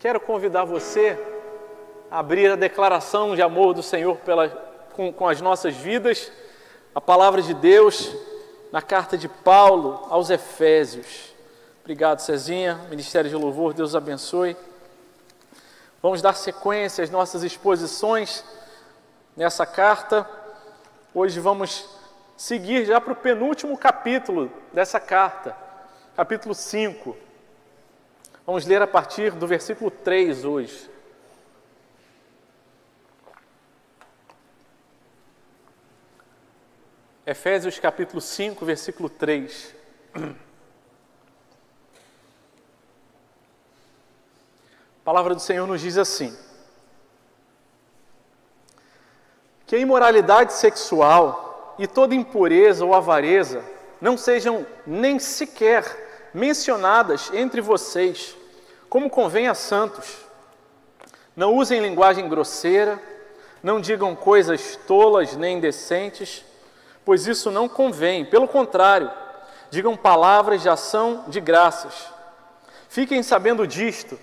Quero convidar você a abrir a declaração de amor do Senhor com as nossas vidas, a palavra de Deus na carta de Paulo aos Efésios. Obrigado, Cezinha, Ministério de Louvor, Deus abençoe. Vamos dar sequência às nossas exposições nessa carta. Hoje vamos seguir já para o penúltimo capítulo dessa carta, capítulo 5. Vamos ler a partir do versículo 3 hoje. Efésios capítulo 5, versículo 3. A palavra do Senhor nos diz assim: que a imoralidade sexual e toda impureza ou avareza não sejam nem sequer mencionadas entre vocês, como convém a santos. Não usem linguagem grosseira, não digam coisas tolas nem indecentes, pois isso não convém. Pelo contrário, digam palavras de ação de graças. Fiquem sabendo disto: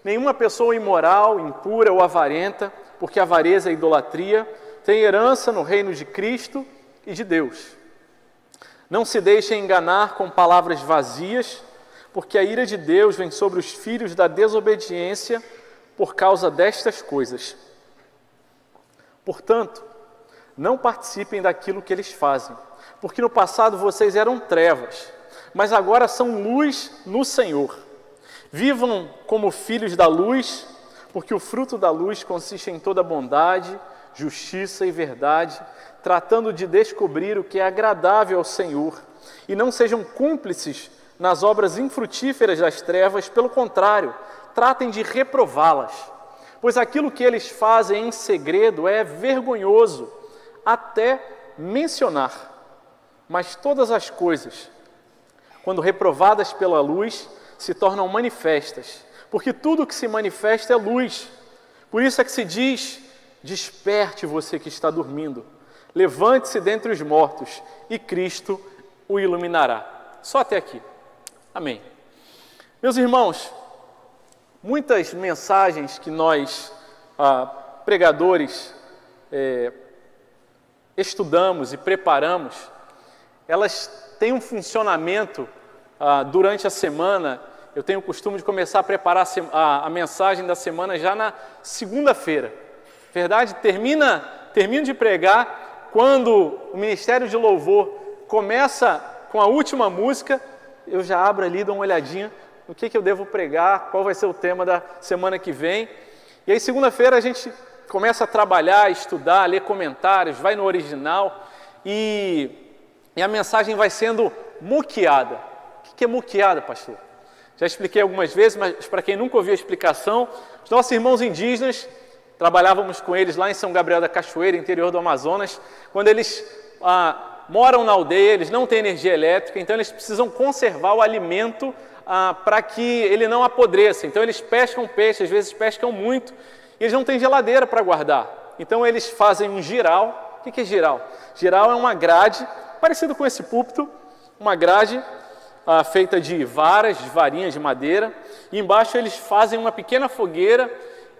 nenhuma pessoa imoral, impura ou avarenta, porque avareza é idolatria, tem herança no reino de Cristo e de Deus. Não se deixem enganar com palavras vazias, porque a ira de Deus vem sobre os filhos da desobediência por causa destas coisas. Portanto, não participem daquilo que eles fazem, porque no passado vocês eram trevas, mas agora são luz no Senhor. Vivam como filhos da luz, porque o fruto da luz consiste em toda bondade, justiça e verdade, tratando de descobrir o que é agradável ao Senhor, e não sejam cúmplices nas obras infrutíferas das trevas, pelo contrário, tratem de reprová-las, pois aquilo que eles fazem em segredo é vergonhoso até mencionar. Mas todas as coisas, quando reprovadas pela luz, se tornam manifestas, porque tudo que se manifesta é luz. Por isso é que se diz: desperte você que está dormindo, levante-se dentre os mortos e Cristo o iluminará. Só até aqui. Amém. Meus irmãos, muitas mensagens que nós, pregadores, estudamos e preparamos, elas têm um funcionamento durante a semana. Eu tenho o costume de começar a preparar a mensagem da semana já na segunda-feira. Verdade? Termino de pregar, quando o Ministério de Louvor começa com a última música, eu já abro ali, dou uma olhadinha no que eu devo pregar, qual vai ser o tema da semana que vem. E aí, segunda-feira, a gente começa a trabalhar, estudar, ler comentários, vai no original e a mensagem vai sendo muqueada. O que é muqueada, pastor? Já expliquei algumas vezes, mas para quem nunca ouviu a explicação, os nossos irmãos indígenas, trabalhávamos com eles lá em São Gabriel da Cachoeira, interior do Amazonas, quando eles moram na aldeia, eles não têm energia elétrica, então eles precisam conservar o alimento para que ele não apodreça. Então eles pescam peixe, às vezes pescam muito, e eles não têm geladeira para guardar. Então eles fazem um giral. O que é giral? Giral é uma grade, parecido com esse púlpito, uma grade feita de varinhas de madeira, e embaixo eles fazem uma pequena fogueira,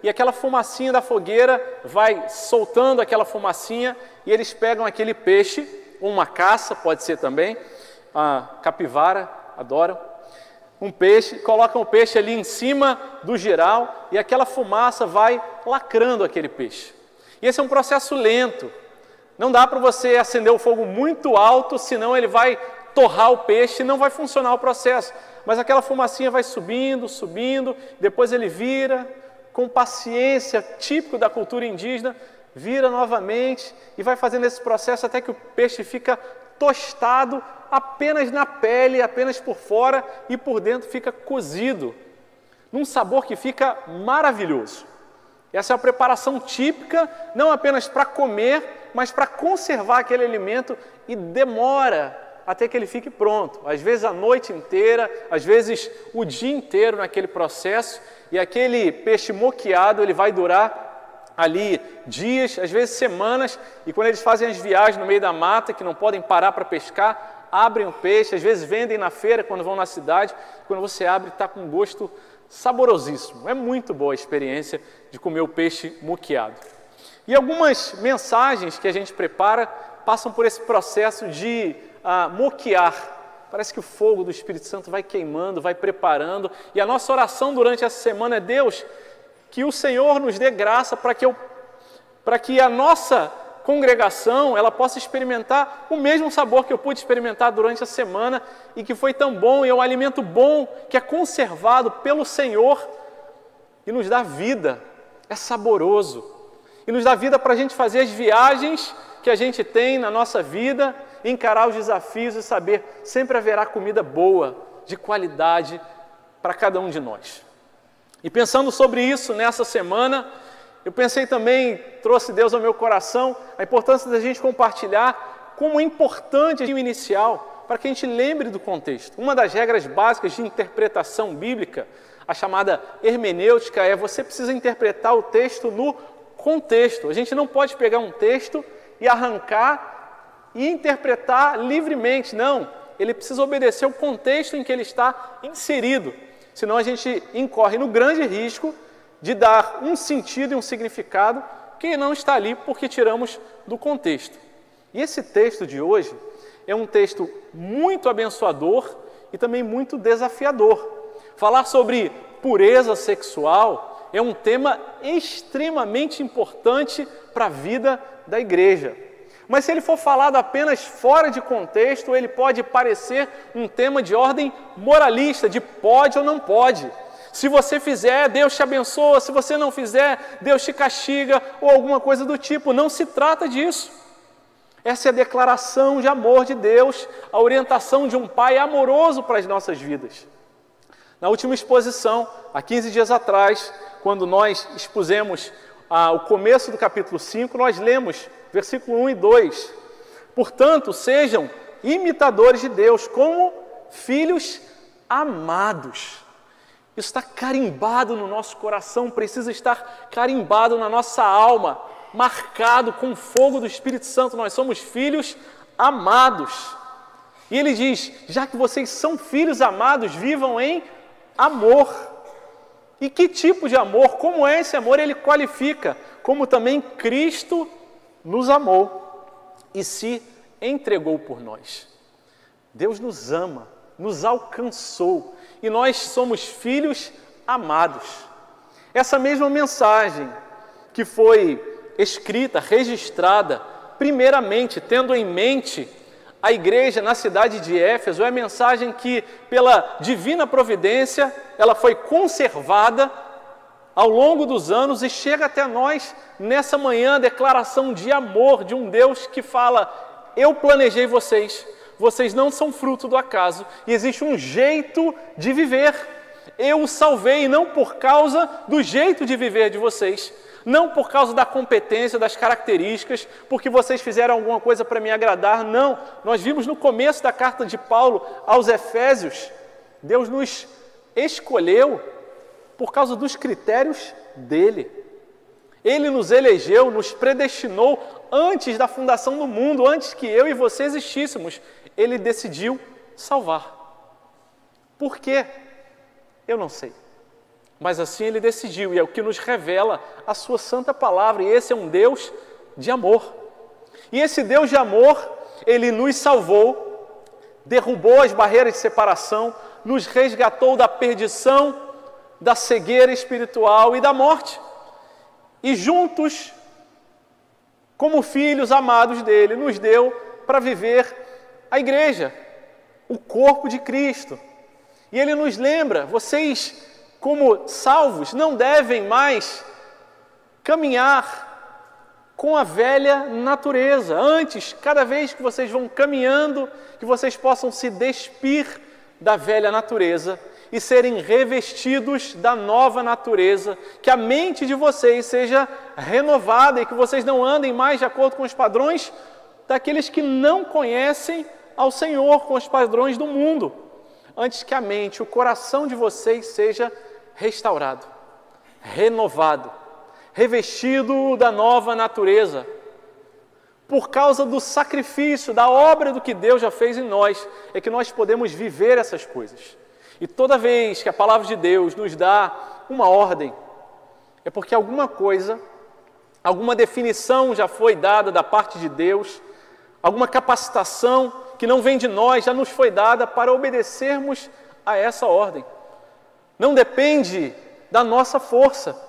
e aquela fumacinha da fogueira vai soltando aquela fumacinha, e eles pegam aquele peixe, uma caça, pode ser também, a capivara, adoram, um peixe, colocam o peixe ali em cima do giral, e aquela fumaça vai lacrando aquele peixe. E esse é um processo lento, não dá para você acender o fogo muito alto, senão ele vai torrar o peixe e não vai funcionar o processo. Mas aquela fumacinha vai subindo, depois ele vira, com paciência, típico da cultura indígena, vira novamente e vai fazendo esse processo até que o peixe fica tostado apenas na pele, apenas por fora, e por dentro fica cozido, num sabor que fica maravilhoso. Essa é a preparação típica, não apenas para comer, mas para conservar aquele alimento, e demora até que ele fique pronto. Às vezes a noite inteira, às vezes o dia inteiro naquele processo, e aquele peixe moqueado ele vai durar ali dias, às vezes semanas, e quando eles fazem as viagens no meio da mata, que não podem parar para pescar, abrem o peixe, às vezes vendem na feira quando vão na cidade, quando você abre está com um gosto saborosíssimo. É muito boa a experiência de comer o peixe moqueado. E algumas mensagens que a gente prepara passam por esse processo de moquear. Parece que o fogo do Espírito Santo vai queimando, vai preparando. E a nossa oração durante essa semana é: Deus, que o Senhor nos dê graça para que a nossa congregação ela possa experimentar o mesmo sabor que eu pude experimentar durante a semana e que foi tão bom, e é um alimento bom que é conservado pelo Senhor e nos dá vida, é saboroso, e nos dá vida para a gente fazer as viagens que a gente tem na nossa vida, encarar os desafios e saber sempre haverá comida boa, de qualidade para cada um de nós. E pensando sobre isso nessa semana, eu pensei também, trouxe Deus ao meu coração, a importância da gente compartilhar como é importante o inicial, para que a gente lembre do contexto. Uma das regras básicas de interpretação bíblica, a chamada hermenêutica, é você precisa interpretar o texto no contexto. A gente não pode pegar um texto e arrancar e interpretar livremente, não. Ele precisa obedecer o contexto em que ele está inserido, senão a gente incorre no grande risco de dar um sentido e um significado que não está ali porque tiramos do contexto. E esse texto de hoje é um texto muito abençoador e também muito desafiador. Falar sobre pureza sexual é um tema extremamente importante para a vida da igreja. Mas se ele for falado apenas fora de contexto, ele pode parecer um tema de ordem moralista, de pode ou não pode. Se você fizer, Deus te abençoa. Se você não fizer, Deus te castiga, ou alguma coisa do tipo. Não se trata disso. Essa é a declaração de amor de Deus, a orientação de um Pai amoroso para as nossas vidas. Na última exposição, há 15 dias atrás, quando nós expusemos o começo do capítulo 5, nós lemos versículo 1 e 2. Portanto, sejam imitadores de Deus como filhos amados. Isso está carimbado no nosso coração, precisa estar carimbado na nossa alma, marcado com o fogo do Espírito Santo. Nós somos filhos amados. E ele diz: já que vocês são filhos amados, vivam em amor. E que tipo de amor? Como é esse amor? Ele qualifica como também Cristo nos amou e se entregou por nós. Deus nos ama, nos alcançou, e nós somos filhos amados. Essa mesma mensagem que foi escrita, registrada, primeiramente tendo em mente a igreja na cidade de Éfeso, é a mensagem que, pela divina providência, ela foi conservada ao longo dos anos e chega até nós nessa manhã, a declaração de amor de um Deus que fala: eu planejei vocês, vocês não são fruto do acaso, e existe um jeito de viver. Eu os salvei não por causa do jeito de viver de vocês, não por causa da competência, das características, porque vocês fizeram alguma coisa para me agradar, não. Nós vimos no começo da carta de Paulo aos Efésios, Deus nos escolheu por causa dos critérios dele. Ele nos elegeu, nos predestinou antes da fundação do mundo, antes que eu e você existíssemos. Ele decidiu salvar. Por quê? Eu não sei. Mas assim ele decidiu, e é o que nos revela a sua santa palavra. E esse é um Deus de amor. E esse Deus de amor, ele nos salvou, derrubou as barreiras de separação, nos resgatou da perdição, da cegueira espiritual e da morte. E juntos, como filhos amados dele, nos deu para viver a igreja, o corpo de Cristo. E ele nos lembra: vocês, como salvos, não devem mais caminhar com a velha natureza. Antes, cada vez que vocês vão caminhando, que vocês possam se despir da velha natureza e serem revestidos da nova natureza, que a mente de vocês seja renovada e que vocês não andem mais de acordo com os padrões daqueles que não conhecem ao Senhor, com os padrões do mundo. Antes que a mente, o coração de vocês seja restaurado, renovado, revestido da nova natureza, por causa do sacrifício, da obra do que Deus já fez em nós, é que nós podemos viver essas coisas. E toda vez que a palavra de Deus nos dá uma ordem, é porque alguma coisa, alguma definição já foi dada da parte de Deus, alguma capacitação que não vem de nós já nos foi dada para obedecermos a essa ordem. Não depende da nossa força,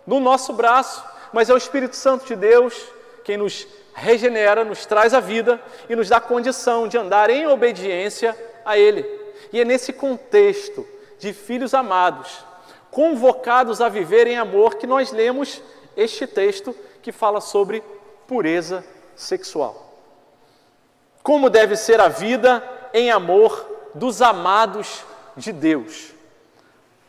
do nosso braço, mas é o Espírito Santo de Deus quem nos regenera, nos traz a vida e nos dá condição de andar em obediência a Ele. E é nesse contexto de filhos amados, convocados a viver em amor, que nós lemos este texto que fala sobre pureza sexual. Como deve ser a vida em amor dos amados de Deus.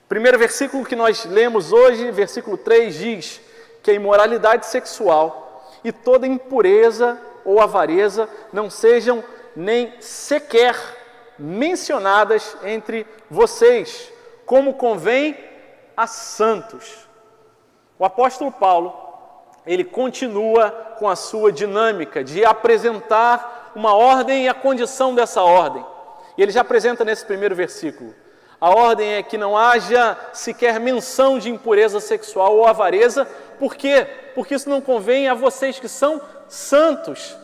O primeiro versículo que nós lemos hoje, versículo 3, diz que a imoralidade sexual e toda impureza ou avareza não sejam nem sequer mencionadas entre vocês, como convém a santos. O apóstolo Paulo, ele continua com a sua dinâmica de apresentar uma ordem e a condição dessa ordem. E ele já apresenta nesse primeiro versículo. A ordem é que não haja sequer menção de impureza sexual ou avareza. Por quê? Porque isso não convém a vocês que são santos.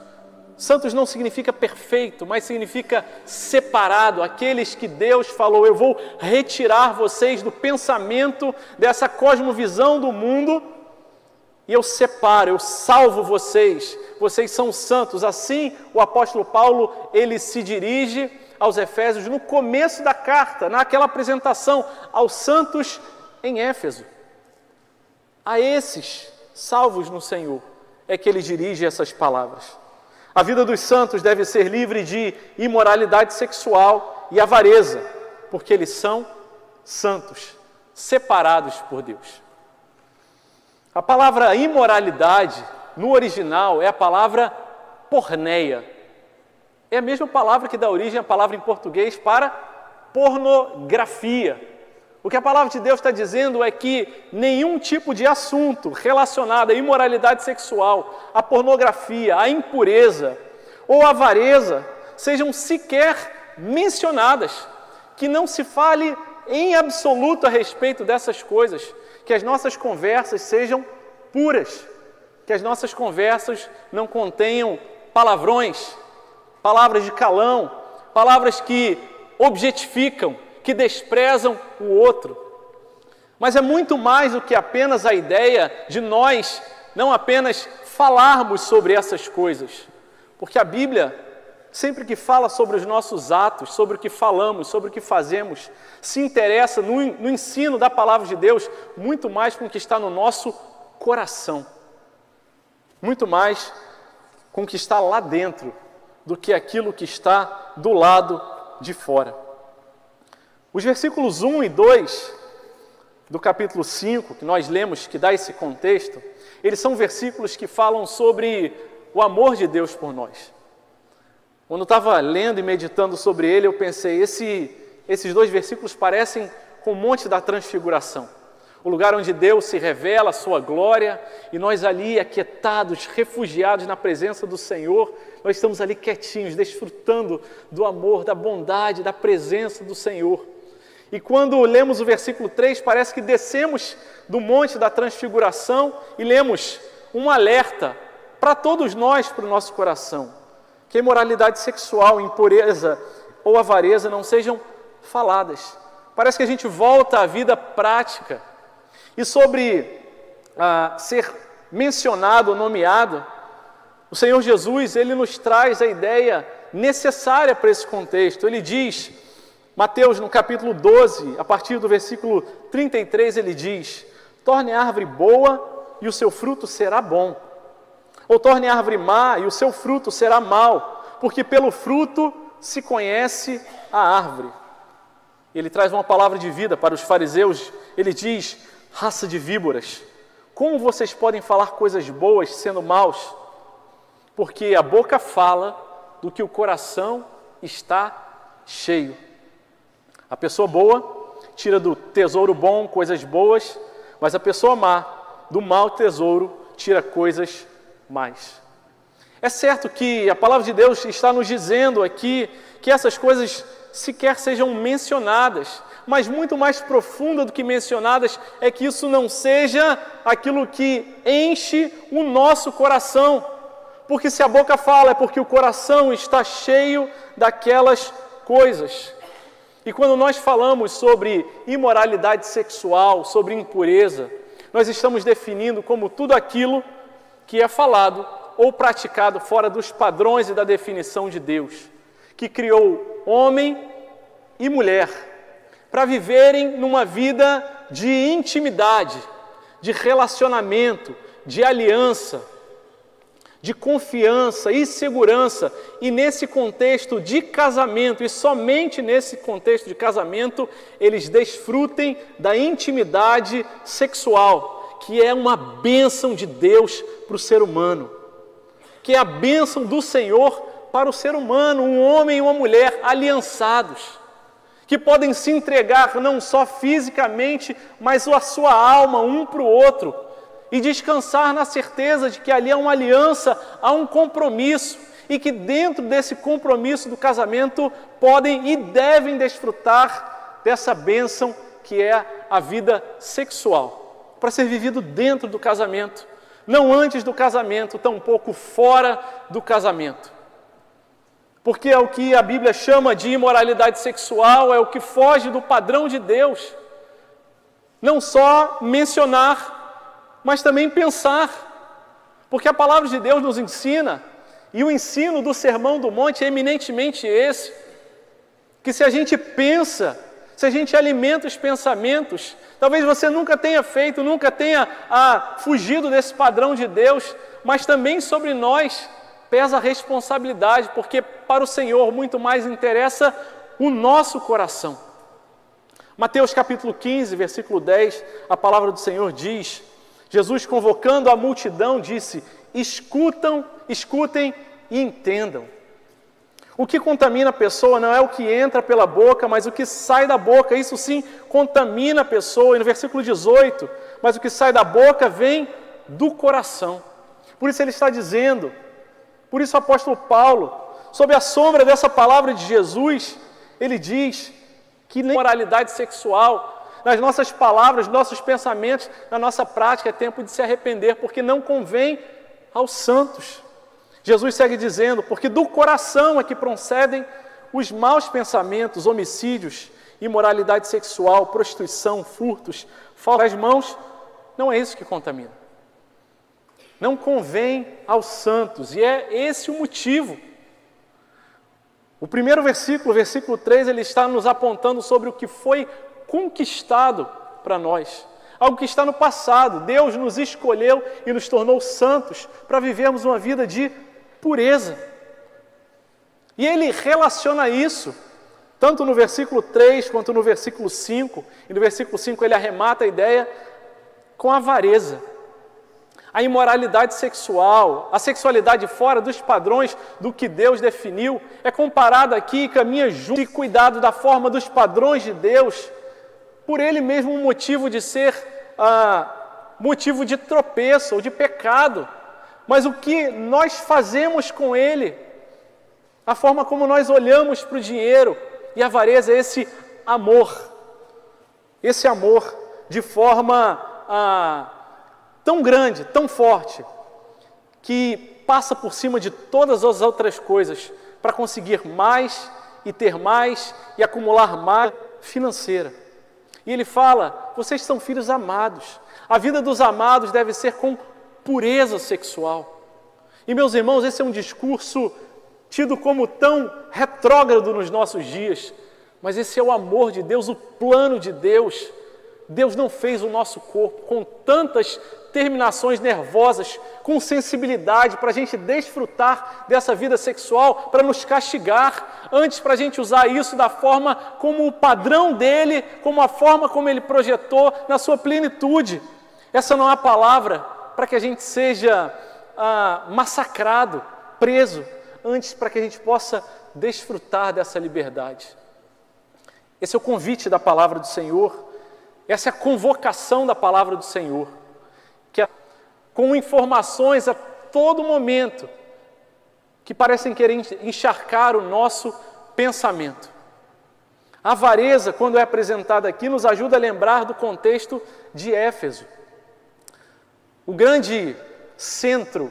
Santos não significa perfeito, mas significa separado. Aqueles que Deus falou, eu vou retirar vocês do pensamento, dessa cosmovisão do mundo, e eu separo, eu salvo vocês. Vocês são santos. Assim, o apóstolo Paulo, ele se dirige aos Efésios no começo da carta, naquela apresentação aos santos em Éfeso. A esses, salvos no Senhor, é que ele dirige essas palavras. A vida dos santos deve ser livre de imoralidade sexual e avareza, porque eles são santos, separados por Deus. A palavra imoralidade, no original, é a palavra porneia. É a mesma palavra que dá origem à palavra em português para pornografia. O que a palavra de Deus está dizendo é que nenhum tipo de assunto relacionado à imoralidade sexual, à pornografia, à impureza ou à avareza sejam sequer mencionadas, que não se fale em absoluto a respeito dessas coisas, que as nossas conversas sejam puras, que as nossas conversas não contenham palavrões, palavras de calão, palavras que objetificam, que desprezam o outro. Mas é muito mais do que apenas a ideia de nós não apenas falarmos sobre essas coisas, porque a Bíblia, sempre que fala sobre os nossos atos, sobre o que falamos, sobre o que fazemos, se interessa no ensino da palavra de Deus muito mais com o que está no nosso coração, muito mais com o que está lá dentro do que aquilo que está do lado de fora. Os versículos 1 e 2 do capítulo 5, que nós lemos, que dá esse contexto, eles são versículos que falam sobre o amor de Deus por nós. Quando eu estava lendo e meditando sobre ele, eu pensei, esses dois versículos parecem com o Monte da Transfiguração, o lugar onde Deus se revela a sua glória, e nós ali aquietados, refugiados na presença do Senhor, nós estamos ali quietinhos, desfrutando do amor, da bondade, da presença do Senhor. E quando lemos o versículo 3, parece que descemos do Monte da Transfiguração e lemos um alerta para todos nós, para o nosso coração, que a imoralidade sexual, impureza ou avareza não sejam faladas. Parece que a gente volta à vida prática. E sobre ser mencionado ou nomeado, o Senhor Jesus, ele nos traz a ideia necessária para esse contexto. Ele diz, Mateus no capítulo 12, a partir do versículo 33, ele diz: torne a árvore boa e o seu fruto será bom, ou torne a árvore má e o seu fruto será mau, porque pelo fruto se conhece a árvore. Ele traz uma palavra de vida para os fariseus. Ele diz: raça de víboras, como vocês podem falar coisas boas sendo maus? Porque a boca fala do que o coração está cheio. A pessoa boa tira do tesouro bom coisas boas, mas a pessoa má, do mau tesouro, tira coisas más. É certo que a palavra de Deus está nos dizendo aqui que essas coisas sequer sejam mencionadas, mas muito mais profunda do que mencionadas, é que isso não seja aquilo que enche o nosso coração. Porque se a boca fala, é porque o coração está cheio daquelas coisas. E quando nós falamos sobre imoralidade sexual, sobre impureza, nós estamos definindo como tudo aquilo que é falado ou praticado fora dos padrões e da definição de Deus, que criou homem e mulher para viverem numa vida de intimidade, de relacionamento, de aliança, de confiança e segurança, e nesse contexto de casamento, e somente nesse contexto de casamento, eles desfrutem da intimidade sexual, que é uma bênção de Deus para o ser humano, que é a bênção do Senhor para o ser humano, um homem e uma mulher aliançados, que podem se entregar não só fisicamente, mas a sua alma um para o outro, e descansar na certeza de que ali há uma aliança, há um compromisso, e que dentro desse compromisso do casamento podem e devem desfrutar dessa bênção que é a vida sexual, para ser vivido dentro do casamento, não antes do casamento, tampouco fora do casamento. Porque é o que a Bíblia chama de imoralidade sexual, é o que foge do padrão de Deus. Não só mencionar, mas também pensar, porque a palavra de Deus nos ensina, e o ensino do Sermão do Monte é eminentemente esse, que se a gente pensa, se a gente alimenta os pensamentos, talvez você nunca tenha feito, nunca tenha fugido desse padrão de Deus, mas também sobre nós pesa a responsabilidade, porque para o Senhor muito mais interessa o nosso coração. Mateus capítulo 15, versículo 10, a palavra do Senhor diz: Jesus, convocando a multidão, disse: escutem e entendam. O que contamina a pessoa não é o que entra pela boca, mas o que sai da boca. Isso sim contamina a pessoa. E no versículo 18, mas o que sai da boca vem do coração. Por isso ele está dizendo, por isso o apóstolo Paulo, sob a sombra dessa palavra de Jesus, ele diz que nem moralidade sexual, nas nossas palavras, nos nossos pensamentos, na nossa prática, é tempo de se arrepender, porque não convém aos santos. Jesus segue dizendo, porque do coração é que procedem os maus pensamentos, homicídios, imoralidade sexual, prostituição, furtos, falta das mãos, não é isso que contamina. Não convém aos santos, e é esse o motivo. O primeiro versículo, versículo 3, ele está nos apontando sobre o que foi conquistado para nós, algo que está no passado. Deus nos escolheu e nos tornou santos para vivermos uma vida de pureza. E ele relaciona isso, tanto no versículo 3 quanto no versículo 5, e no versículo 5 ele arremata a ideia com a avareza. A imoralidade sexual, a sexualidade fora dos padrões do que Deus definiu, é comparada aqui e caminha junto e cuidado da forma dos padrões de Deus, por ele mesmo um motivo de ser motivo de tropeço ou de pecado. Mas o que nós fazemos com ele, a forma como nós olhamos para o dinheiro e a avareza, é esse amor de forma tão grande, tão forte, que passa por cima de todas as outras coisas para conseguir mais e ter mais e acumular mais financeira. E ele fala, vocês são filhos amados. A vida dos amados deve ser com pureza sexual. E meus irmãos, esse é um discurso tido como tão retrógrado nos nossos dias, mas esse é o amor de Deus, o plano de Deus. Deus não fez o nosso corpo com tantas terminações nervosas, com sensibilidade para a gente desfrutar dessa vida sexual, para nos castigar, antes para a gente usar isso da forma como o padrão dele, como a forma como ele projetou na sua plenitude. Essa não é a palavra para que a gente seja massacrado, preso, antes para que a gente possa desfrutar dessa liberdade. Esse é o convite da palavra do Senhor, essa é a convocação da palavra do Senhor, que é com informações a todo momento, que parecem querer encharcar o nosso pensamento. A avareza, quando é apresentada aqui, nos ajuda a lembrar do contexto de Éfeso. O grande centro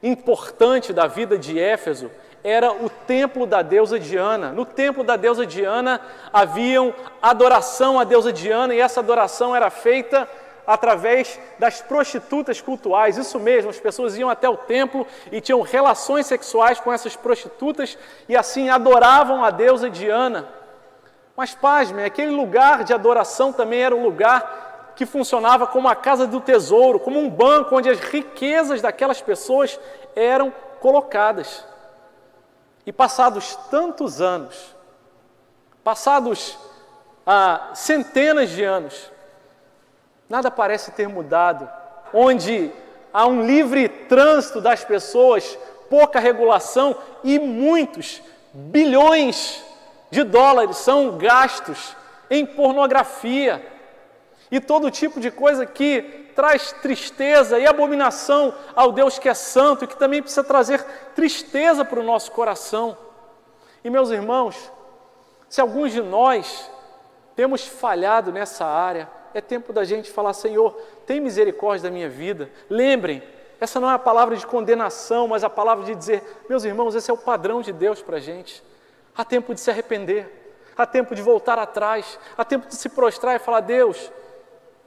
importante da vida de Éfeso era o templo da deusa Diana. No templo da deusa Diana havia adoração à deusa Diana, e essa adoração era feita através das prostitutas cultuais. Isso mesmo, as pessoas iam até o templo e tinham relações sexuais com essas prostitutas e assim adoravam a deusa Diana. Mas pasmem, aquele lugar de adoração também era um lugar que funcionava como a casa do tesouro, como um banco onde as riquezas daquelas pessoas eram colocadas. E passados tantos anos, passados centenas de anos, nada parece ter mudado, onde há um livre trânsito das pessoas, pouca regulação e muitos bilhões de dólares são gastos em pornografia e todo tipo de coisa que traz tristeza e abominação ao Deus que é santo e que também precisa trazer tristeza para o nosso coração. E meus irmãos, se alguns de nós temos falhado nessa área, é tempo da gente falar: Senhor, tem misericórdia da minha vida. Lembrem, essa não é a palavra de condenação, mas a palavra de dizer: meus irmãos, esse é o padrão de Deus para a gente. Há tempo de se arrepender, há tempo de voltar atrás, há tempo de se prostrar e falar: Deus,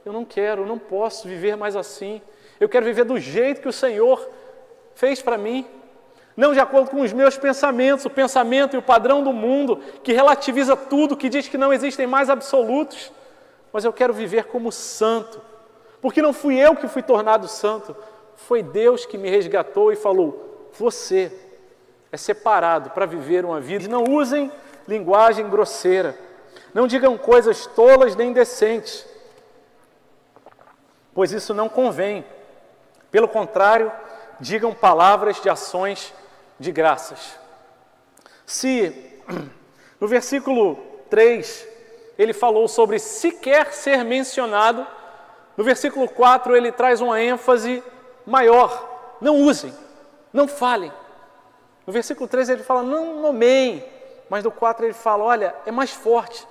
eu não quero, não posso viver mais assim. Eu quero viver do jeito que o Senhor fez para mim, não de acordo com os meus pensamentos, o pensamento e o padrão do mundo, que relativiza tudo, que diz que não existem mais absolutos, mas eu quero viver como santo, porque não fui eu que fui tornado santo, foi Deus que me resgatou e falou: você é separado para viver uma vida. Não usem linguagem grosseira, não digam coisas tolas nem indecentes, pois isso não convém. Pelo contrário, digam palavras de ações de graças. Se no versículo 3 ele falou sobre se quer ser mencionado, no versículo 4 ele traz uma ênfase maior: não usem, não falem. No versículo 3 ele fala: não nomeiem, mas no 4 ele fala: olha, é mais forte,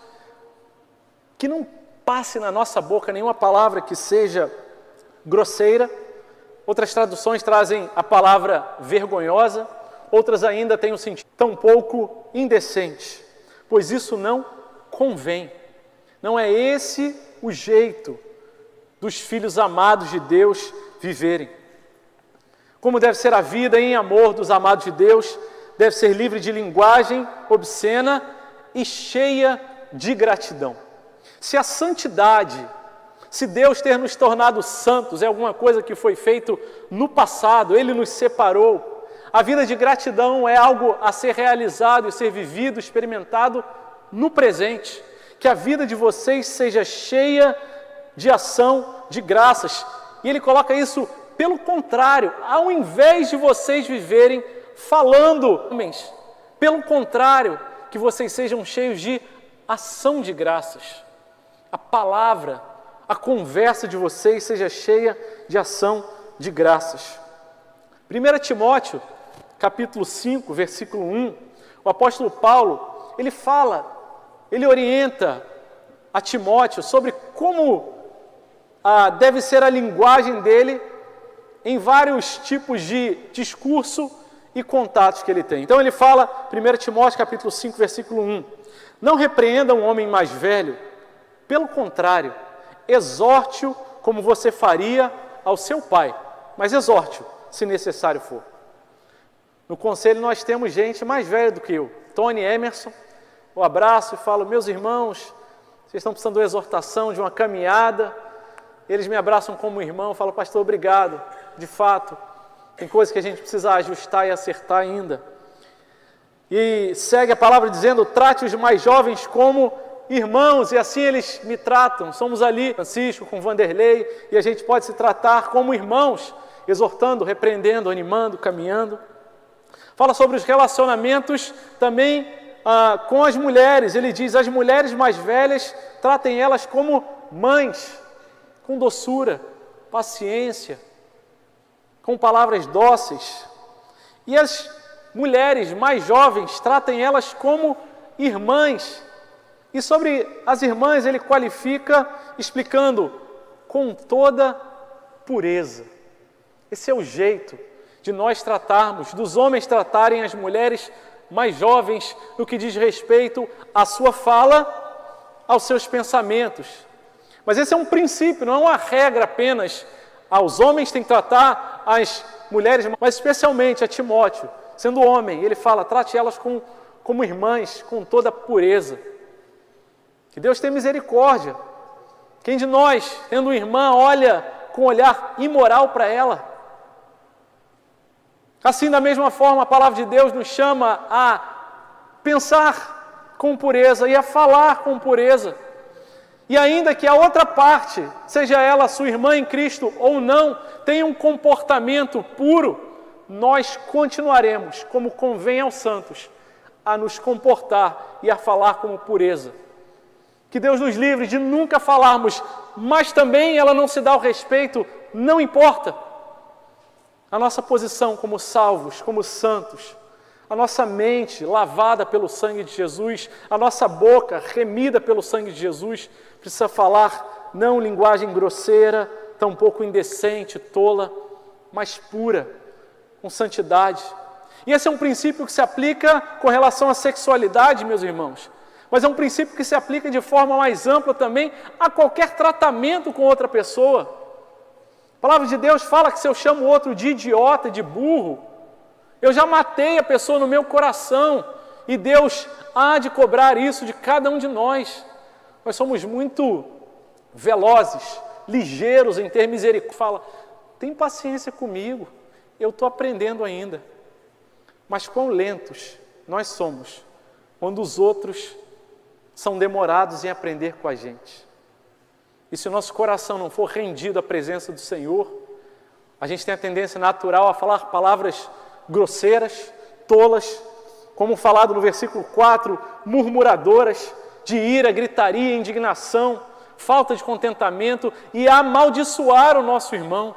que não passe na nossa boca nenhuma palavra que seja grosseira. Outras traduções trazem a palavra vergonhosa, outras ainda têm o sentido tampouco indecente, pois isso não convém. Não é esse o jeito dos filhos amados de Deus viverem. Como deve ser a vida em amor dos amados de Deus? Deve ser livre de linguagem obscena e cheia de gratidão. Se a santidade, se Deus ter nos tornado santos é alguma coisa que foi feito no passado, Ele nos separou, a vida de gratidão é algo a ser realizado e ser vivido, experimentado no presente. Que a vida de vocês seja cheia de ação de graças. E Ele coloca isso pelo contrário, ao invés de vocês viverem falando, homens, pelo contrário, que vocês sejam cheios de ação de graças. A palavra, a conversa de vocês seja cheia de ação de graças. 1 Timóteo, capítulo 5, versículo 1, o apóstolo Paulo, ele orienta a Timóteo sobre como deve ser a linguagem dele em vários tipos de discurso e contatos que ele tem. Então ele fala, 1 Timóteo capítulo 5, versículo 1, não repreenda um homem mais velho, pelo contrário, exorte-o como você faria ao seu pai, mas exorte-o se necessário for. No conselho nós temos gente mais velha do que eu, Tony Emerson, eu abraço e falo: meus irmãos, vocês estão precisando de uma exortação, de uma caminhada. Eles me abraçam como irmão, eu falo: pastor, obrigado. De fato, tem coisas que a gente precisa ajustar e acertar ainda. E segue a palavra dizendo: trate os mais jovens como irmãos, e assim eles me tratam. Somos ali, Francisco com Vanderlei, e a gente pode se tratar como irmãos, exortando, repreendendo, animando, caminhando. Fala sobre os relacionamentos também com as mulheres. Ele diz: as mulheres mais velhas, tratem elas como mães, com doçura, paciência, com palavras dóceis. E as mulheres mais jovens, tratem elas como irmãs, E sobre as irmãs ele qualifica explicando com toda pureza. Esse é o jeito de nós tratarmos, dos homens tratarem as mulheres mais jovens no que diz respeito à sua fala, aos seus pensamentos. Mas esse é um princípio, não é uma regra apenas. Os homens têm que tratar as mulheres, mas especialmente a Timóteo, sendo homem, ele fala, trate elas como irmãs, com toda pureza. Que Deus tenha misericórdia. Quem de nós, tendo uma irmã, olha com um olhar imoral para ela? Assim, da mesma forma, a palavra de Deus nos chama a pensar com pureza e a falar com pureza. E ainda que a outra parte, seja ela sua irmã em Cristo ou não, tenha um comportamento puro, nós continuaremos, como convém aos santos, a nos comportar e a falar com pureza. Que Deus nos livre de nunca falarmos, mas também ela não se dá ao respeito, não importa. A nossa posição como salvos, como santos, a nossa mente lavada pelo sangue de Jesus, a nossa boca remida pelo sangue de Jesus, precisa falar não linguagem grosseira, tampouco indecente, tola, mas pura, com santidade. E esse é um princípio que se aplica com relação à sexualidade, meus irmãos, mas é um princípio que se aplica de forma mais ampla também a qualquer tratamento com outra pessoa. A palavra de Deus fala que se eu chamo o outro de idiota, de burro, eu já matei a pessoa no meu coração, e Deus há de cobrar isso de cada um de nós. Nós somos muito velozes, ligeiros em ter misericórdia. Fala, tem paciência comigo, eu estou aprendendo ainda. Mas quão lentos nós somos quando os outros são demorados em aprender com a gente. E se o nosso coração não for rendido à presença do Senhor, a gente tem a tendência natural a falar palavras grosseiras, tolas, como falado no versículo 4, murmuradoras, de ira, gritaria, indignação, falta de contentamento e a amaldiçoar o nosso irmão.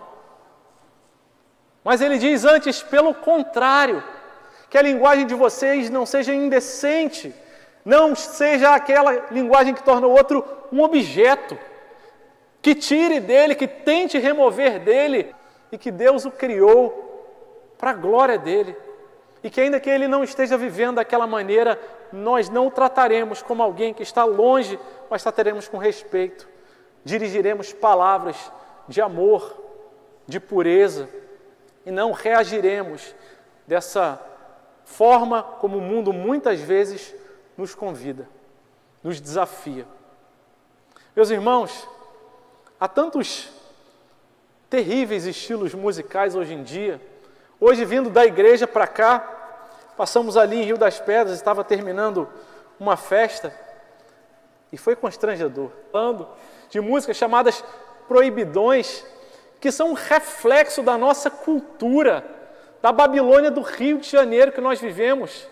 Mas ele diz antes, pelo contrário, que a linguagem de vocês não seja indecente, não seja aquela linguagem que torna o outro um objeto, que tire dele, que tente remover dele, e que Deus o criou para a glória dele, e que ainda que ele não esteja vivendo daquela maneira, nós não o trataremos como alguém que está longe, mas trataremos com respeito, dirigiremos palavras de amor, de pureza, e não reagiremos dessa forma como o mundo muitas vezes nos convida, nos desafia. Meus irmãos, há tantos terríveis estilos musicais hoje em dia. Hoje, vindo da igreja para cá, passamos ali em Rio das Pedras, estava terminando uma festa e foi constrangedor. Falando de músicas chamadas proibidões, que são um reflexo da nossa cultura, da Babilônia do Rio de Janeiro que nós vivemos.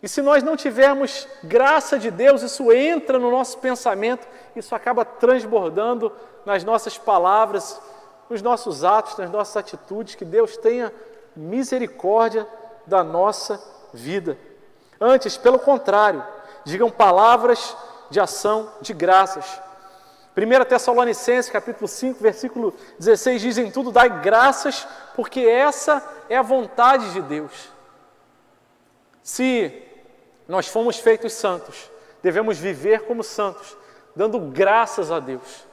E se nós não tivermos graça de Deus, isso entra no nosso pensamento, isso acaba transbordando nas nossas palavras, nos nossos atos, nas nossas atitudes. Que Deus tenha misericórdia da nossa vida. Antes, pelo contrário, digam palavras de ação de graças. 1 Tessalonicenses, capítulo 5, versículo 16, diz: em tudo dai graças, porque essa é a vontade de Deus. Se nós fomos feitos santos, devemos viver como santos, dando graças a Deus,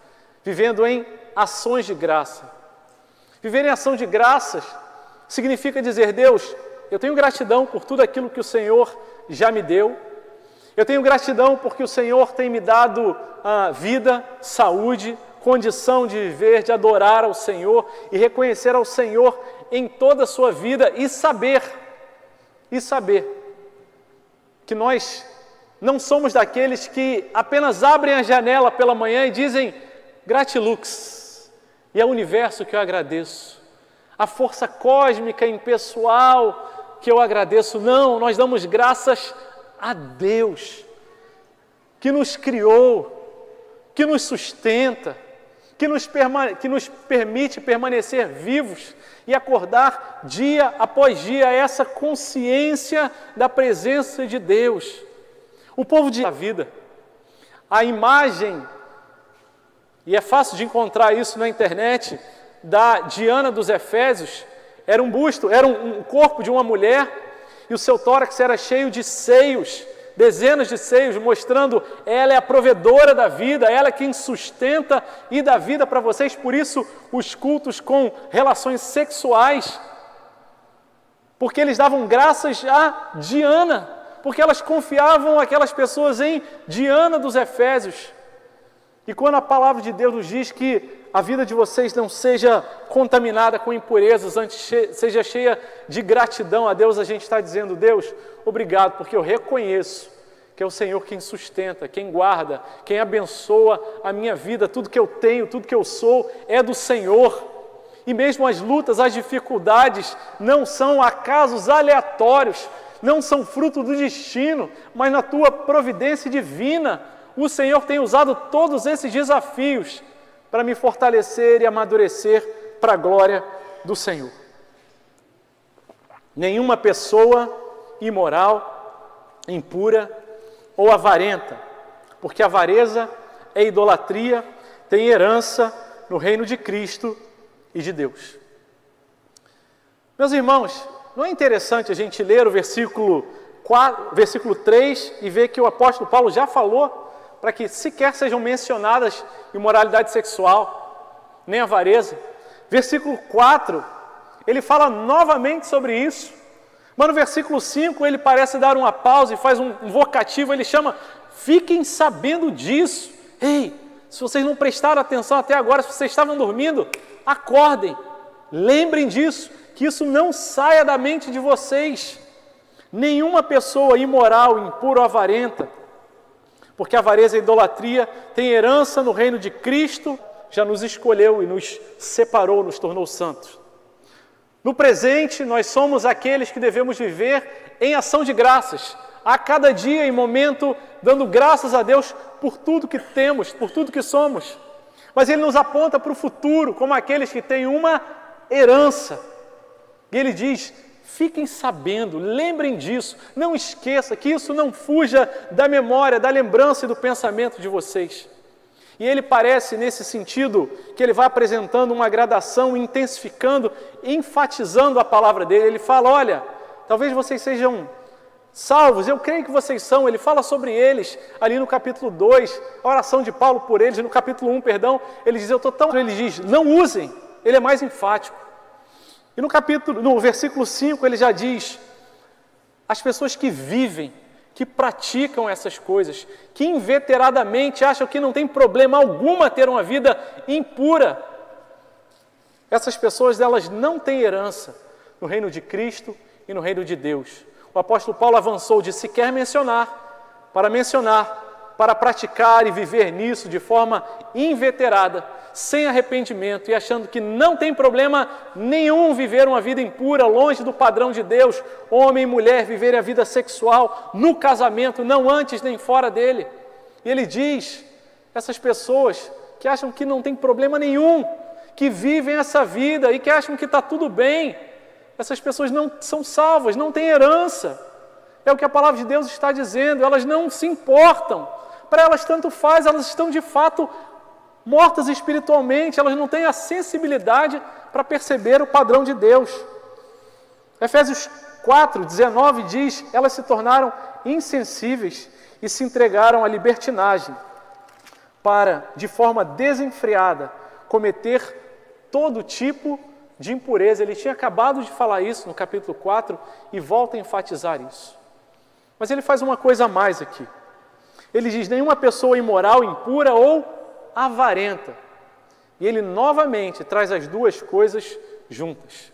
vivendo em ações de graça. Viver em ação de graças significa dizer: Deus, eu tenho gratidão por tudo aquilo que o Senhor já me deu. Eu tenho gratidão porque o Senhor tem me dado vida, saúde, condição de viver, de adorar ao Senhor e reconhecer ao Senhor em toda a sua vida e saber que nós não somos daqueles que apenas abrem a janela pela manhã e dizem gratilux, e é o universo que eu agradeço, a força cósmica impessoal que eu agradeço. Não, nós damos graças a Deus, que nos criou, que nos sustenta, que nos permite permanecer vivos e acordar dia após dia essa consciência da presença de Deus. O povo de vida, a imagem, e é fácil de encontrar isso na internet, da Diana dos Efésios, era um busto, era um corpo de uma mulher, e o seu tórax era cheio de seios, dezenas de seios, mostrando ela é a provedora da vida, ela é quem sustenta e dá vida para vocês. Por isso os cultos com relações sexuais, porque eles davam graças a Diana, porque elas confiavam aquelas pessoas em Diana dos Efésios. E quando a palavra de Deus nos diz que a vida de vocês não seja contaminada com impurezas, antes seja cheia de gratidão a Deus, a gente está dizendo: Deus, obrigado, porque eu reconheço que é o Senhor quem sustenta, quem guarda, quem abençoa a minha vida, tudo que eu tenho, tudo que eu sou é do Senhor. E mesmo as lutas, as dificuldades não são acasos aleatórios, não são fruto do destino, mas na tua providência divina, o Senhor tem usado todos esses desafios para me fortalecer e amadurecer para a glória do Senhor. Nenhuma pessoa imoral, impura ou avarenta, porque a avareza é idolatria, tem herança no reino de Cristo e de Deus. Meus irmãos, não é interessante a gente ler o versículo 3 e ver que o apóstolo Paulo já falou para que sequer sejam mencionadas imoralidade sexual, nem avareza. Versículo 4, ele fala novamente sobre isso, mas no versículo 5 ele parece dar uma pausa e faz um vocativo, ele chama: fiquem sabendo disso. Ei, se vocês não prestaram atenção até agora, se vocês estavam dormindo, acordem, lembrem disso, que isso não saia da mente de vocês. Nenhuma pessoa imoral, impura ou avarenta, porque a avareza e a idolatria tem herança no reino de Cristo, já nos escolheu e nos separou, nos tornou santos. No presente, nós somos aqueles que devemos viver em ação de graças, a cada dia, em momento, dando graças a Deus por tudo que temos, por tudo que somos. Mas Ele nos aponta para o futuro, como aqueles que têm uma herança. E Ele diz: fiquem sabendo, lembrem disso, não esqueça, que isso não fuja da memória, da lembrança e do pensamento de vocês. E ele parece, nesse sentido, que ele vai apresentando uma gradação, intensificando, enfatizando a palavra dele. Ele fala: olha, talvez vocês sejam salvos, eu creio que vocês são. Ele fala sobre eles ali no capítulo 2, a oração de Paulo por eles, no capítulo 1, ele diz: eu estou tão... Ele diz: não usem, ele é mais enfático. E no versículo 5 ele já diz: as pessoas que vivem, que praticam essas coisas, que inveteradamente acham que não tem problema alguma ter uma vida impura, essas pessoas, elas não têm herança no reino de Cristo e no reino de Deus. O apóstolo Paulo avançou de sequer mencionar, para praticar e viver nisso de forma inveterada, sem arrependimento e achando que não tem problema nenhum viver uma vida impura, longe do padrão de Deus, homem e mulher viverem a vida sexual no casamento, não antes nem fora dele. E ele diz: essas pessoas que acham que não tem problema nenhum, que vivem essa vida e que acham que está tudo bem, essas pessoas não são salvas, não têm herança. É o que a palavra de Deus está dizendo, elas não se importam, para elas tanto faz, elas estão de fato mortas espiritualmente, elas não têm a sensibilidade para perceber o padrão de Deus. Efésios 4:19 diz: elas se tornaram insensíveis e se entregaram à libertinagem, para, de forma desenfreada, cometer todo tipo de impureza. Ele tinha acabado de falar isso no capítulo 4 e volta a enfatizar isso. Mas ele faz uma coisa a mais aqui. Ele diz: nenhuma pessoa imoral, impura ou avarenta. E ele novamente traz as duas coisas juntas.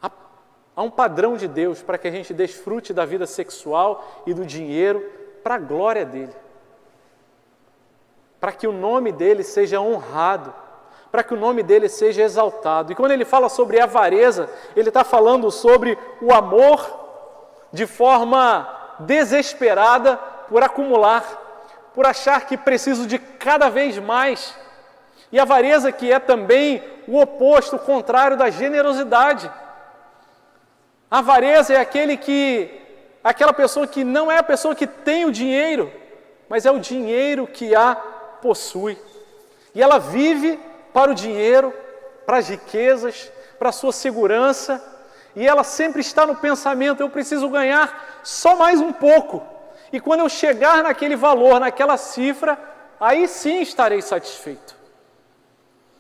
Há um padrão de Deus para que a gente desfrute da vida sexual e do dinheiro para a glória dele, para que o nome dele seja honrado, para que o nome dele seja exaltado. E quando ele fala sobre avareza, ele está falando sobre o amor de forma desesperada por acumular, por achar que preciso de cada vez mais. E a avareza, que é também o oposto, o contrário da generosidade. A avareza é aquele que aquela pessoa que não é a pessoa que tem o dinheiro, mas é o dinheiro que a possui. E ela vive para o dinheiro, para as riquezas, para a sua segurança, e ela sempre está no pensamento: eu preciso ganhar só mais um pouco, e quando eu chegar naquele valor, naquela cifra, aí sim estarei satisfeito.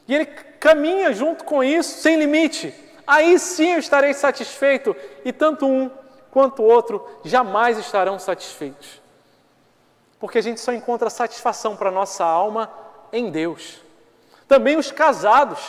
E ele caminha junto com isso, sem limite. Aí sim eu estarei satisfeito, e tanto um quanto o outro jamais estarão satisfeitos. Porque a gente só encontra satisfação para a nossa alma em Deus. Também os casados,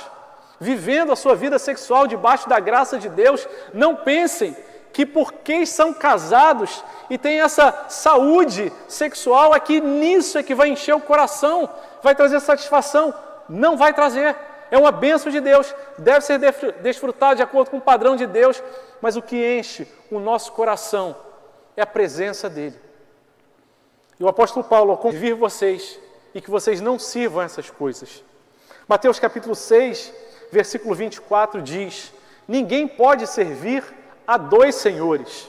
vivendo a sua vida sexual debaixo da graça de Deus, não pensem que porque são casados e têm essa saúde sexual, aqui nisso é que vai encher o coração, vai trazer satisfação. Não vai trazer. É uma bênção de Deus, deve ser desfrutado de acordo com o padrão de Deus, mas o que enche o nosso coração é a presença dEle. E o apóstolo Paulo convir vocês e que vocês não sirvam essas coisas. Mateus capítulo 6, versículo 24 diz: ninguém pode servir a dois senhores,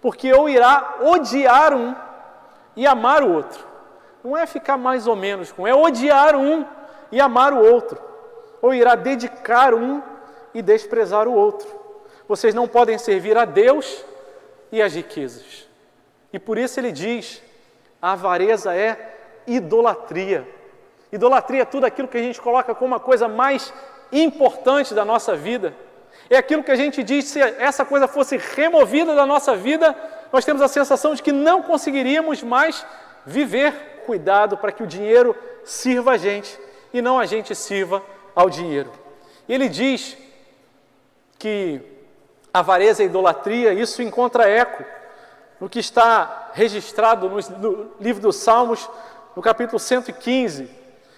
porque ou irá odiar um e amar o outro. Não é ficar mais ou menos com, é odiar um e amar o outro. Ou irá dedicar um e desprezar o outro. Vocês não podem servir a Deus e as riquezas. E por isso ele diz: a avareza é idolatria. Idolatria é tudo aquilo que a gente coloca como uma coisa mais importante da nossa vida. É aquilo que a gente diz: se essa coisa fosse removida da nossa vida, nós temos a sensação de que não conseguiríamos mais viver. Cuidado para que o dinheiro sirva a gente e não a gente sirva ao dinheiro. Ele diz que a avareza e a idolatria, isso encontra eco no que está registrado no livro dos Salmos, no capítulo 115,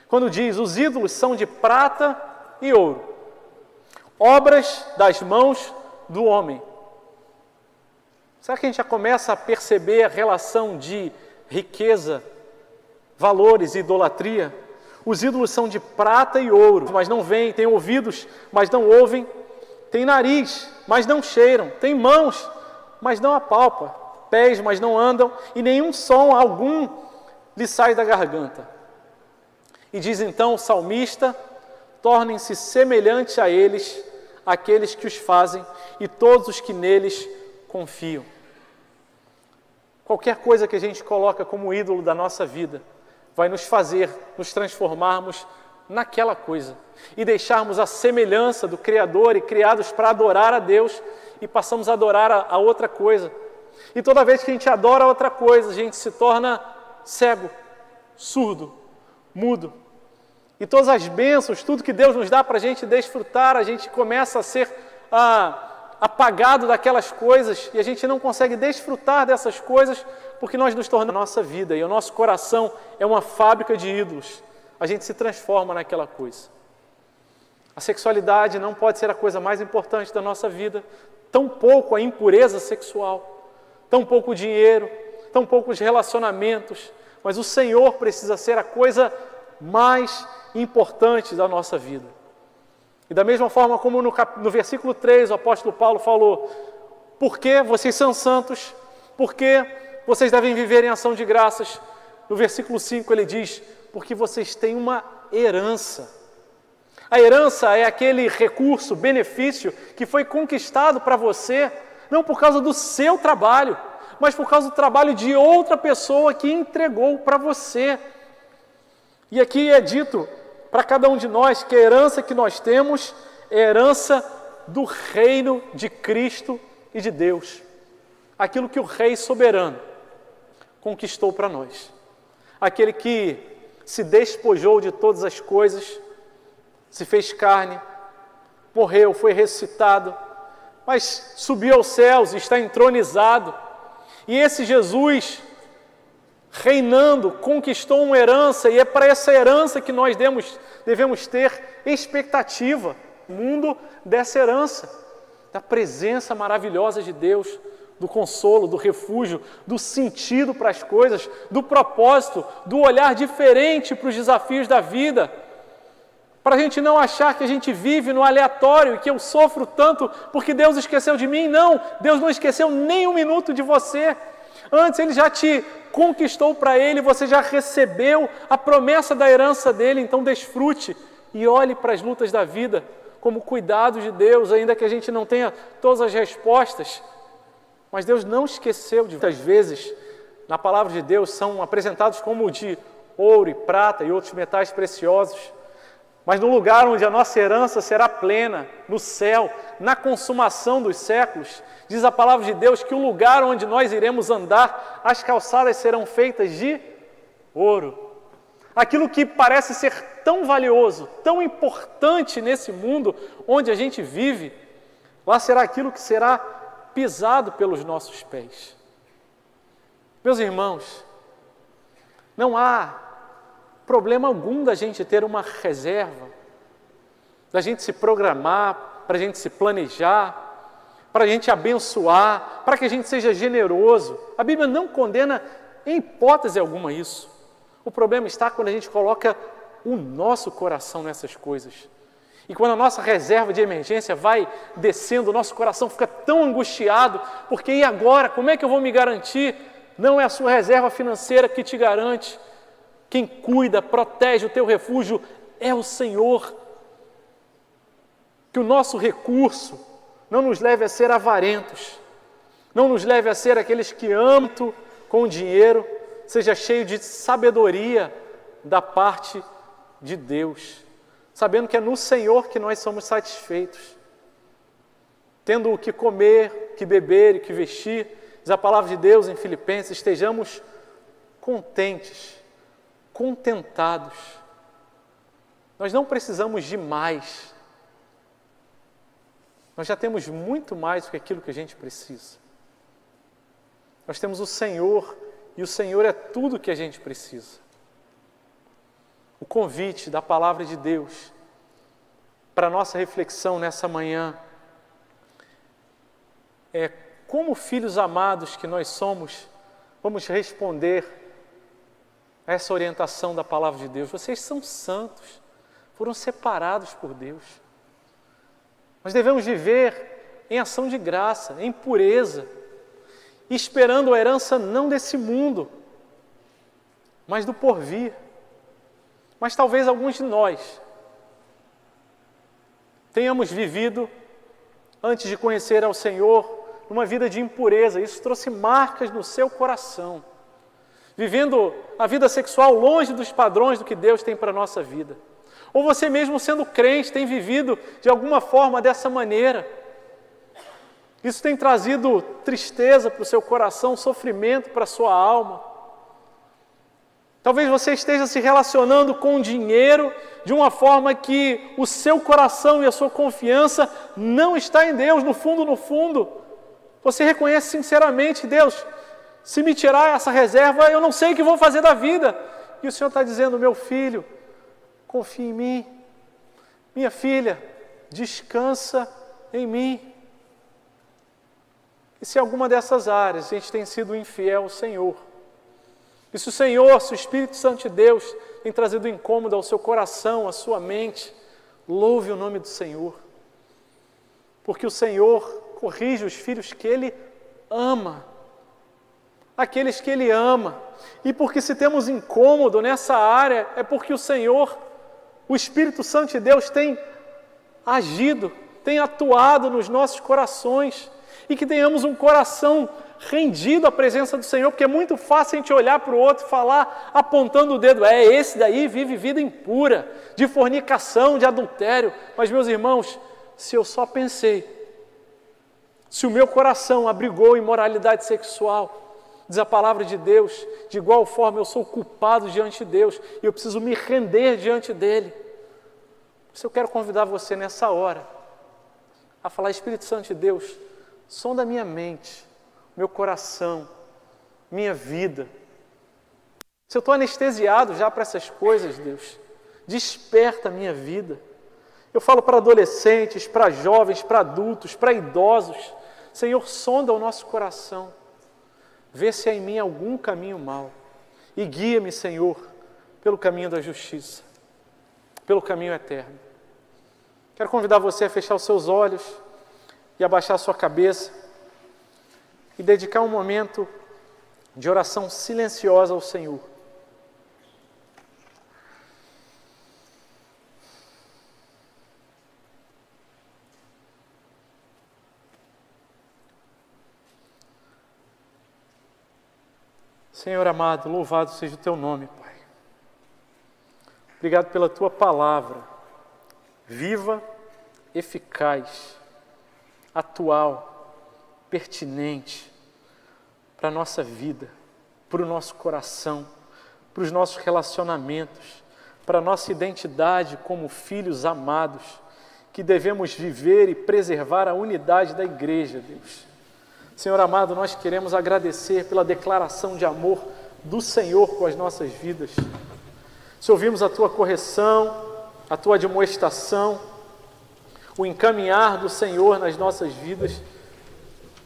quando diz: os ídolos são de prata e ouro, obras das mãos do homem. Será que a gente já começa a perceber a relação de riqueza, valores e idolatria? Os ídolos são de prata e ouro, mas não veem, têm ouvidos, mas não ouvem, têm nariz, mas não cheiram, têm mãos, mas não apalpam, pés, mas não andam, e nenhum som algum lhe sai da garganta. E diz então o salmista: tornem-se semelhantes a eles, aqueles que os fazem, e todos os que neles confiam. Qualquer coisa que a gente coloca como ídolo da nossa vida vai nos fazer nos transformarmos naquela coisa e deixarmos a semelhança do Criador e criados para adorar a Deus e passamos a adorar a outra coisa. E toda vez que a gente adora outra coisa, a gente se torna cego, surdo, mudo. E todas as bênçãos, tudo que Deus nos dá para a gente desfrutar, a gente começa a ser apagado daquelas coisas e a gente não consegue desfrutar dessas coisas porque nós nos tornamos a nossa vida e o nosso coração é uma fábrica de ídolos. A gente se transforma naquela coisa. A sexualidade não pode ser a coisa mais importante da nossa vida, tampouco a impureza sexual, tampouco o dinheiro, tampouco os relacionamentos, mas o Senhor precisa ser a coisa mais importante da nossa vida. E da mesma forma como no versículo 3 o apóstolo Paulo falou: porque vocês são santos, porque vocês devem viver em ação de graças. No versículo 5 ele diz: porque vocês têm uma herança. A herança é aquele recurso, benefício que foi conquistado para você, não por causa do seu trabalho, mas por causa do trabalho de outra pessoa que entregou para você. E aqui é dito para cada um de nós que a herança que nós temos é a herança do reino de Cristo e de Deus. Aquilo que o Rei soberano conquistou para nós. Aquele que se despojou de todas as coisas, se fez carne, morreu, foi ressuscitado, mas subiu aos céus e está entronizado. E esse Jesus, reinando, conquistou uma herança, e é para essa herança que nós devemos ter expectativa. O mundo dessa herança, da presença maravilhosa de Deus, do consolo, do refúgio, do sentido para as coisas, do propósito, do olhar diferente para os desafios da vida. Para a gente não achar que a gente vive no aleatório e que eu sofro tanto porque Deus esqueceu de mim. Não, Deus não esqueceu nem um minuto de você. Antes Ele já te conquistou para Ele, você já recebeu a promessa da herança dEle. Então desfrute e olhe para as lutas da vida como cuidado de Deus, ainda que a gente não tenha todas as respostas. Mas Deus não esqueceu de muitas vezes, na palavra de Deus, são apresentados como de ouro e prata e outros metais preciosos. Mas no lugar onde a nossa herança será plena, no céu, na consumação dos séculos, diz a palavra de Deus que o lugar onde nós iremos andar, as calçadas serão feitas de ouro. Aquilo que parece ser tão valioso, tão importante nesse mundo onde a gente vive, lá será aquilo que será pisado pelos nossos pés. Meus irmãos, não há problema algum da gente ter uma reserva, da gente se programar, para a gente se planejar, para a gente abençoar, para que a gente seja generoso. A Bíblia não condena em hipótese alguma isso. O problema está quando a gente coloca o nosso coração nessas coisas. E quando a nossa reserva de emergência vai descendo, o nosso coração fica tão angustiado, porque e agora? Como é que eu vou me garantir? Não é a sua reserva financeira que te garante. Quem cuida, protege o teu refúgio é o Senhor. Que o nosso recurso não nos leve a ser avarentos, não nos leve a ser aqueles que amam com o dinheiro, seja cheio de sabedoria da parte de Deus, sabendo que é no Senhor que nós somos satisfeitos. Tendo o que comer, o que beber e o que vestir, diz a palavra de Deus em Filipenses, estejamos contentes, contentados. Nós não precisamos de mais. Nós já temos muito mais do que aquilo que a gente precisa. Nós temos o Senhor, e o Senhor é tudo que a gente precisa. O convite da palavra de Deus para a nossa reflexão nessa manhã é: como filhos amados que nós somos, vamos responder a essa orientação da palavra de Deus. Vocês são santos, foram separados por Deus. Nós devemos viver em ação de graça, em pureza, esperando a herança não desse mundo, mas do porvir. Mas talvez alguns de nós tenhamos vivido, antes de conhecer ao Senhor, numa vida de impureza. Isso trouxe marcas no seu coração, vivendo a vida sexual longe dos padrões do que Deus tem para a nossa vida. Ou você mesmo sendo crente tem vivido de alguma forma dessa maneira. Isso tem trazido tristeza para o seu coração, sofrimento para a sua alma. Talvez você esteja se relacionando com o dinheiro de uma forma que o seu coração e a sua confiança não está em Deus. No fundo, você reconhece sinceramente: Deus, se me tirar essa reserva, eu não sei o que vou fazer da vida. E o Senhor está dizendo: meu filho, confia em mim. Minha filha, descansa em mim. E se em alguma dessas áreas a gente tem sido infiel ao Senhor, e se o Senhor, se o Espírito Santo de Deus tem trazido incômodo ao seu coração, à sua mente, louve o nome do Senhor. Porque o Senhor corrige os filhos que Ele ama, aqueles que Ele ama. E porque se temos incômodo nessa área, é porque o Senhor, o Espírito Santo de Deus tem agido, tem atuado nos nossos corações. E que tenhamos um coração rendido à presença do Senhor, porque é muito fácil a gente olhar para o outro e falar, apontando o dedo: esse daí vive vida impura, de fornicação, de adultério. Mas, meus irmãos, se eu só pensei, se o meu coração abrigou imoralidade sexual, diz a palavra de Deus, de igual forma eu sou culpado diante de Deus, e eu preciso me render diante dEle. Eu quero convidar você nessa hora a falar: Espírito Santo de Deus, sonda minha mente, meu coração, minha vida. Se eu estou anestesiado já para essas coisas, Deus, desperta a minha vida. Eu falo para adolescentes, para jovens, para adultos, para idosos. Senhor, sonda o nosso coração. Vê se há em mim algum caminho mau. E guia-me, Senhor, pelo caminho da justiça. pelo caminho eterno. Quero convidar você a fechar os seus olhos e abaixar a sua cabeça e dedicar um momento de oração silenciosa ao Senhor. Senhor amado, louvado seja o Teu nome, Pai. Obrigado pela Tua palavra, viva, eficaz, atual, pertinente para a nossa vida, para o nosso coração, para os nossos relacionamentos, para a nossa identidade como filhos amados, que devemos viver e preservar a unidade da igreja, Deus. Senhor amado, nós queremos agradecer pela declaração de amor do Senhor com as nossas vidas. Se ouvimos a Tua correção, a Tua admoestação, o encaminhar do Senhor nas nossas vidas,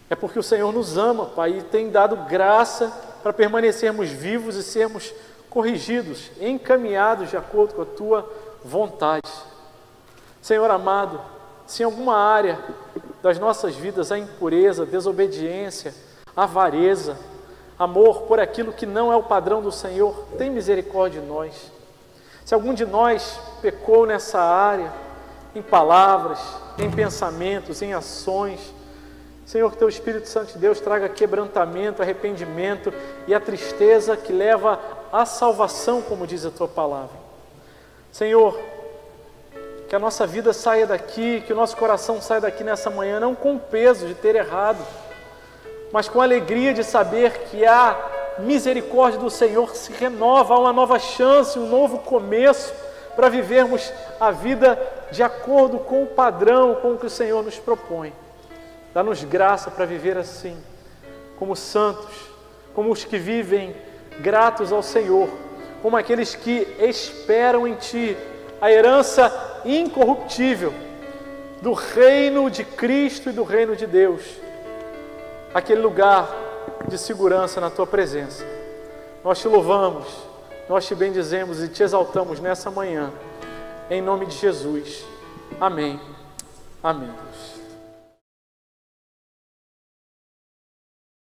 é porque o Senhor nos ama, Pai, e tem dado graça para permanecermos vivos e sermos corrigidos, encaminhados de acordo com a Tua vontade. Senhor amado, se em alguma área das nossas vidas há impureza, desobediência, avareza, amor por aquilo que não é o padrão do Senhor, tem misericórdia de nós. Se algum de nós pecou nessa área, em palavras, em pensamentos, em ações, Senhor, que Teu Espírito Santo de Deus traga quebrantamento, arrependimento e a tristeza que leva à salvação, como diz a Tua palavra. Senhor, que a nossa vida saia daqui, que o nosso coração saia daqui nessa manhã, não com o peso de ter errado, mas com a alegria de saber que a misericórdia do Senhor se renova, há uma nova chance, um novo começo, para vivermos a vida de acordo com o padrão, com o que o Senhor nos propõe. Dá-nos graça para viver assim, como santos, como os que vivem gratos ao Senhor, como aqueles que esperam em Ti, a herança incorruptível do reino de Cristo e do reino de Deus, aquele lugar de segurança na Tua presença. Nós Te louvamos, nós Te bendizemos e Te exaltamos nessa manhã, em nome de Jesus. Amém. Amém, Deus.